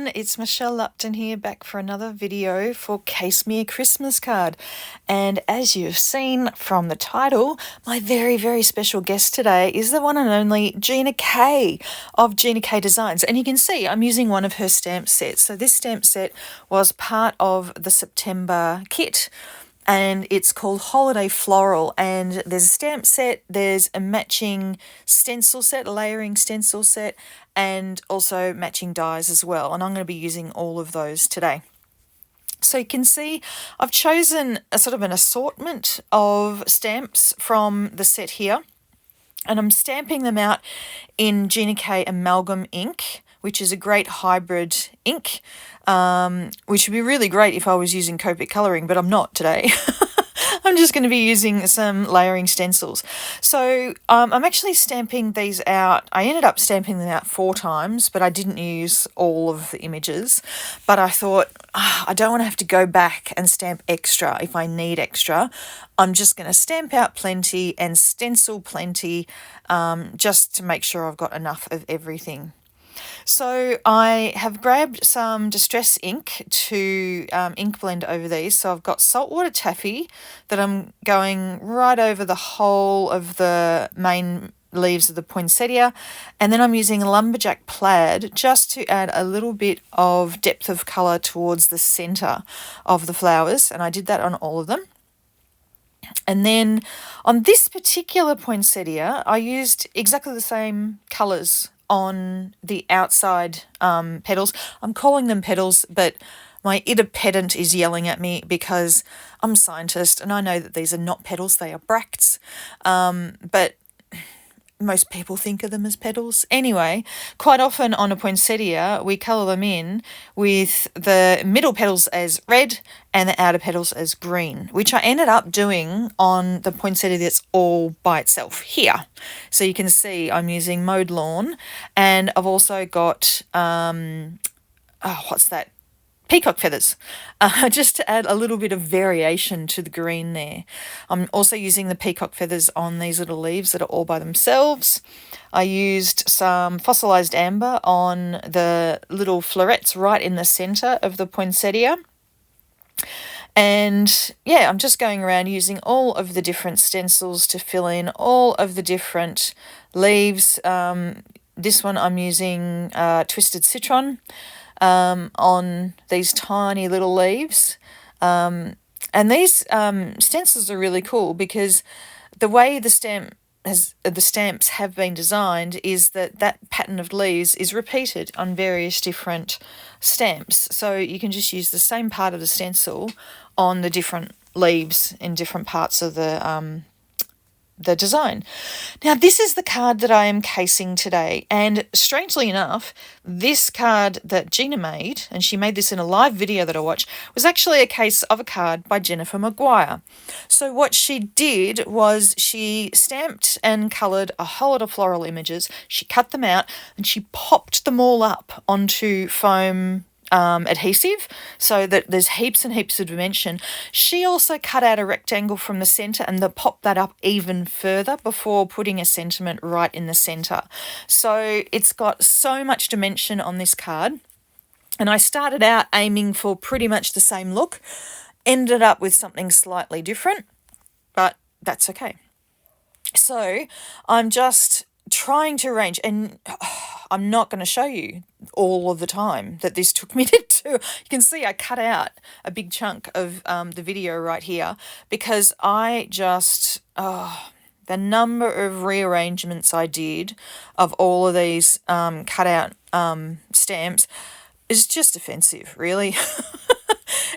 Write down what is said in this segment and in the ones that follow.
everyone, it's Michelle Lupton here, back for another video for Case Me a Christmas Card. And as you've seen from the title, my very special guest today is the one and only Gina K of Gina K Designs. And you can see I'm using one of her stamp sets. So this stamp set was part of the September kit, and it's called Holiday Floral, and there's a stamp set, there's a matching stencil set, a layering stencil set, and also matching dies as well, and I'm going to be using all of those today. So you can see I've chosen a sort of an assortment of stamps from the set here, and I'm stamping them out in Gina K Amalgam ink, which is a great hybrid ink, which would be really great if I was using Copic colouring, but I'm not today. I'm just going to be using some layering stencils. So I'm actually stamping these out. I ended up stamping them out 4 times, but I didn't use all of the images. But I thought, I don't want to have to go back and stamp extra if I need extra. I'm just going to stamp out plenty and stencil plenty, just to make sure I've got enough of everything. So I have grabbed some distress ink to ink blend over these. So I've got Saltwater Taffy that I'm going right over the whole of the main leaves of the poinsettia, and then I'm using Lumberjack Plaid just to add a little bit of depth of colour towards the centre of the flowers, and I did that on all of them. And then on this particular poinsettia, I used exactly the same colours on the outside petals. I'm calling them petals, but my inner pedant is yelling at me because I'm a scientist and I know that these are not petals, they are bracts. But most people think of them as petals. Anyway, quite often on a poinsettia, we colour them in with the middle petals as red and the outer petals as green, which I ended up doing on the poinsettia that's all by itself here. So you can see I'm using Mowed Lawn, and I've also got, what's that? Peacock feathers, just to add a little bit of variation to the green there. I'm also using the peacock feathers on these little leaves that are all by themselves. I used some fossilized amber on the little florets right in the centre of the poinsettia. And yeah, I'm just going around using all of the different stencils to fill in all of the different leaves. This one I'm using Twisted Citron on these tiny little leaves. And these stencils are really cool because the way the stamps have been designed is that pattern of leaves is repeated on various different stamps. So you can just use the same part of the stencil on the different leaves in different parts of the design. Now, this is the card that I am casing today, and strangely enough, this card that Gina made, and she made this in a live video that I watched, was actually a case of a card by Jennifer Maguire. So what she did was she stamped and coloured a whole lot of floral images, she cut them out, and she popped them all up onto foam adhesive so that there's heaps and heaps of dimension. She also cut out a rectangle from the centre and popped that up even further before putting a sentiment right in the centre. So it's got so much dimension on this card, and I started out aiming for pretty much the same look, ended up with something slightly different, but that's okay. So I'm just trying to arrange, and I'm not going to show you all of the time that this took me to do. You can see I cut out a big chunk of the video right here because I just, the number of rearrangements I did of all of these cut out stamps is just offensive, really.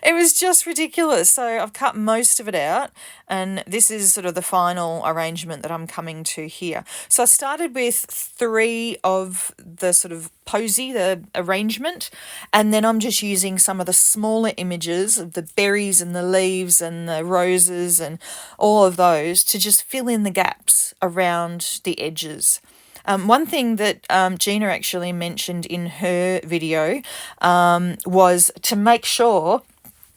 It was just ridiculous. So I've cut most of it out, and this is sort of the final arrangement that I'm coming to here. So I started with 3 of the sort of posy, the arrangement, and then I'm just using some of the smaller images of the berries and the leaves and the roses and all of those to just fill in the gaps around the edges. One thing that Gina actually mentioned in her video was to make sure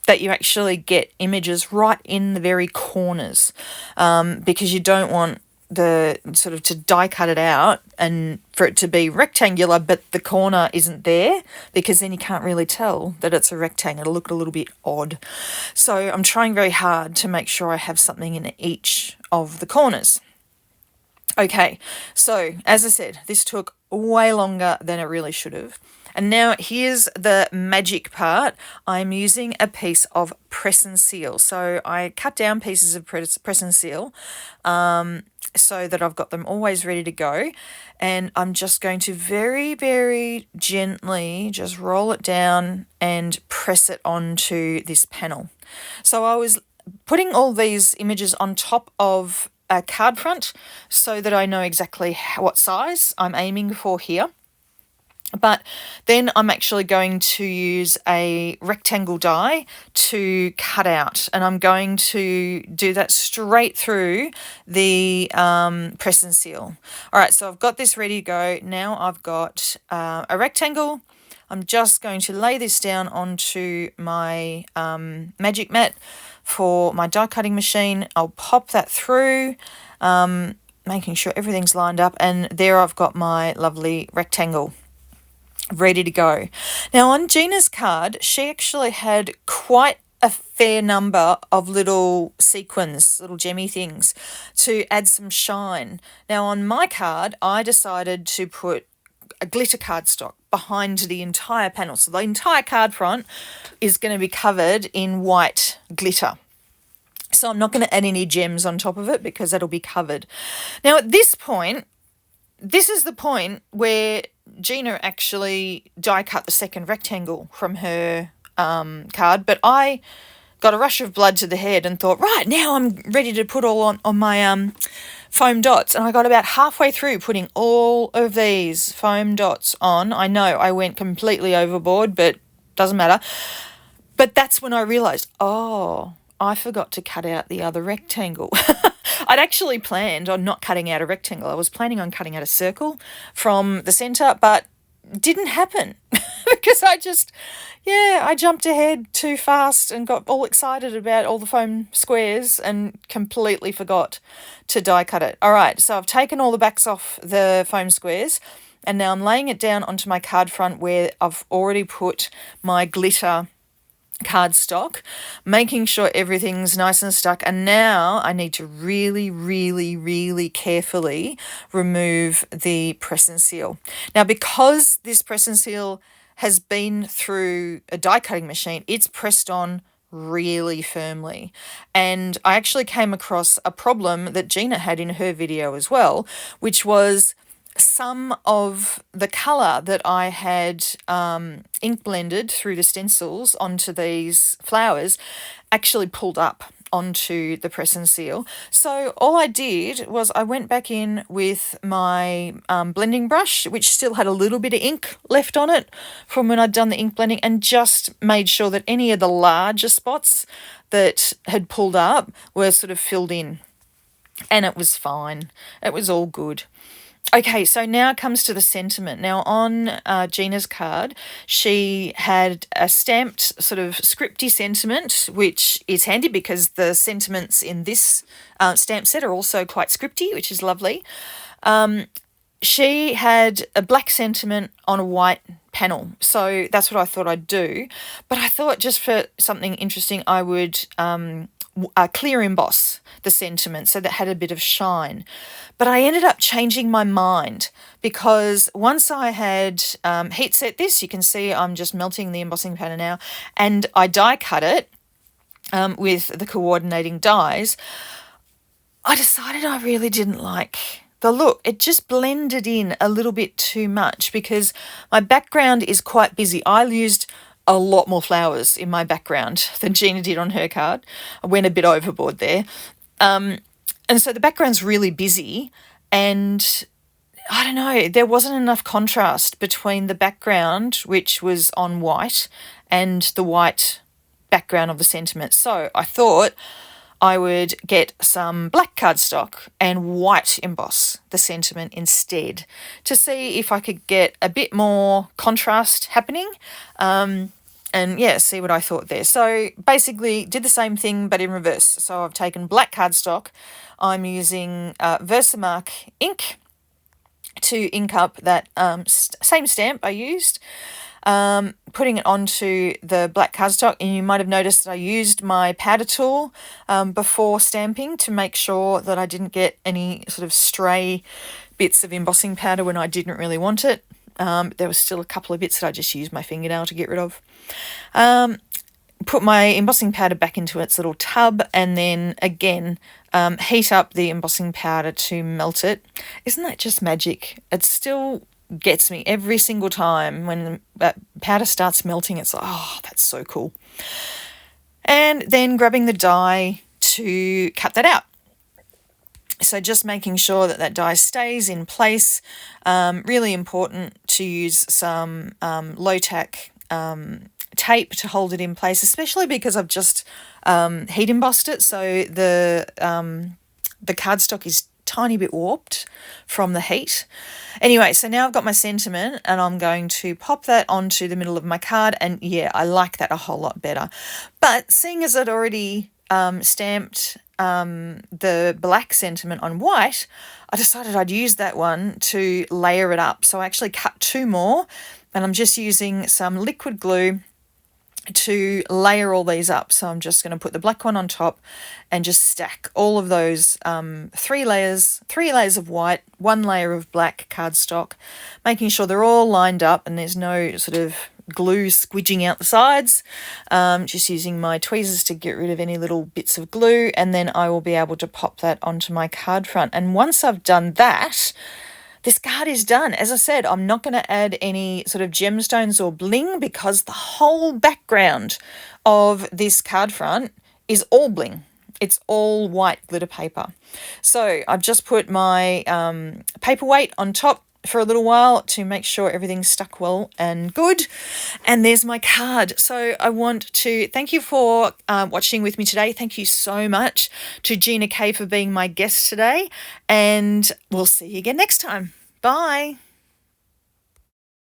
that you actually get images right in the very corners, because you don't want the sort of to die cut it out and for it to be rectangular, but the corner isn't there, because then you can't really tell that it's a rectangle. It'll look a little bit odd. So I'm trying very hard to make sure I have something in each of the corners. Okay, so as I said, this took way longer than it really should have. And now here's the magic part. I'm using a piece of press and seal. So I cut down pieces of press and seal so that I've got them always ready to go. And I'm just going to very, very gently just roll it down and press it onto this panel. So I was putting all these images on top of a card front so that I know exactly what size I'm aiming for here. But then I'm actually going to use a rectangle die to cut out, and I'm going to do that straight through the press and seal. All right, so I've got this ready to go. Now I've got a rectangle. I'm just going to lay this down onto my magic mat for my die cutting machine. I'll pop that through, making sure everything's lined up, and there I've got my lovely rectangle ready to go. Now on Gina's card, she actually had quite a fair number of little sequins, little gemmy things to add some shine. Now on my card, I decided to put a glitter cardstock behind the entire panel. So the entire card front is going to be covered in white glitter. So I'm not going to add any gems on top of it because that'll be covered. Now at this point, this is the point where Gina actually die cut the second rectangle from her card, but I got a rush of blood to the head and thought, right, now I'm ready to put all on my foam dots. And I got about halfway through putting all of these foam dots on. I know I went completely overboard, but doesn't matter. But that's when I realised, oh, I forgot to cut out the other rectangle. I'd actually planned on not cutting out a rectangle. I was planning on cutting out a circle from the centre, but didn't happen because I jumped ahead too fast and got all excited about all the foam squares and completely forgot to die cut it. All right, so I've taken all the backs off the foam squares and now I'm laying it down onto my card front where I've already put my glitter cardstock, making sure everything's nice and stuck. And now I need to really, really, really carefully remove the press and seal. Now, because this press and seal has been through a die cutting machine, it's pressed on really firmly. And I actually came across a problem that Gina had in her video as well, which was some of the colour that I had ink blended through the stencils onto these flowers actually pulled up onto the press and seal. So all I did was I went back in with my blending brush, which still had a little bit of ink left on it from when I'd done the ink blending, and just made sure that any of the larger spots that had pulled up were sort of filled in. And it was fine. It was all good. Okay, so now it comes to the sentiment. Now on Gina's card, she had a stamped sort of scripty sentiment, which is handy because the sentiments in this stamp set are also quite scripty, which is lovely. She had a black sentiment on a white panel, so that's what I thought I'd do. But I thought just for something interesting, I would clear emboss the sentiment so that had a bit of shine. But I ended up changing my mind because once I had heat set this, you can see I'm just melting the embossing powder now, and I die cut it with the coordinating dies, I decided I really didn't like the look. It just blended in a little bit too much because my background is quite busy. I used a lot more flowers in my background than Gina did on her card. I went a bit overboard there. And so the background's really busy, and I don't know, there wasn't enough contrast between the background, which was on white, and the white background of the sentiment. So I thought I would get some black cardstock and white emboss the sentiment instead to see if I could get a bit more contrast happening. and yeah, see what I thought there. So basically did the same thing but in reverse. So I've taken black cardstock. I'm using Versamark ink to ink up that same stamp I used, putting it onto the black cardstock. And you might have noticed that I used my powder tool before stamping to make sure that I didn't get any sort of stray bits of embossing powder when I didn't really want it. There was still a couple of bits that I just used my fingernail to get rid of. Put my embossing powder back into its little tub, and then again heat up the embossing powder to melt it. Isn't that just magic? It still gets me every single time when that powder starts melting. It's like, oh, that's so cool. And then grabbing the die to cut that out. So just making sure that that die stays in place. Really important to use some low-tack tape to hold it in place, especially because I've just heat embossed it. So the cardstock is tiny bit warped from the heat. Anyway, so now I've got my sentiment, and I'm going to pop that onto the middle of my card, and yeah, I like that a whole lot better. But seeing as I'd already stamped the black sentiment on white, I decided I'd use that one to layer it up. So I actually cut 2 more, and I'm just using some liquid glue to layer all these up. So I'm just going to put the black one on top and just stack all of those 3 layers of white, 1 layer of black cardstock, making sure they're all lined up and there's no sort of glue squidging out the sides. Just using my tweezers to get rid of any little bits of glue, and then I will be able to pop that onto my card front. And once I've done that, this card is done. As I said, I'm not going to add any sort of gemstones or bling because the whole background of this card front is all bling. It's all white glitter paper. So I've just put my paperweight on top for a little while to make sure everything's stuck well and good. And there's my card. So I want to thank you for watching with me today. Thank you so much to Gina K for being my guest today. And we'll see you again next time. Bye.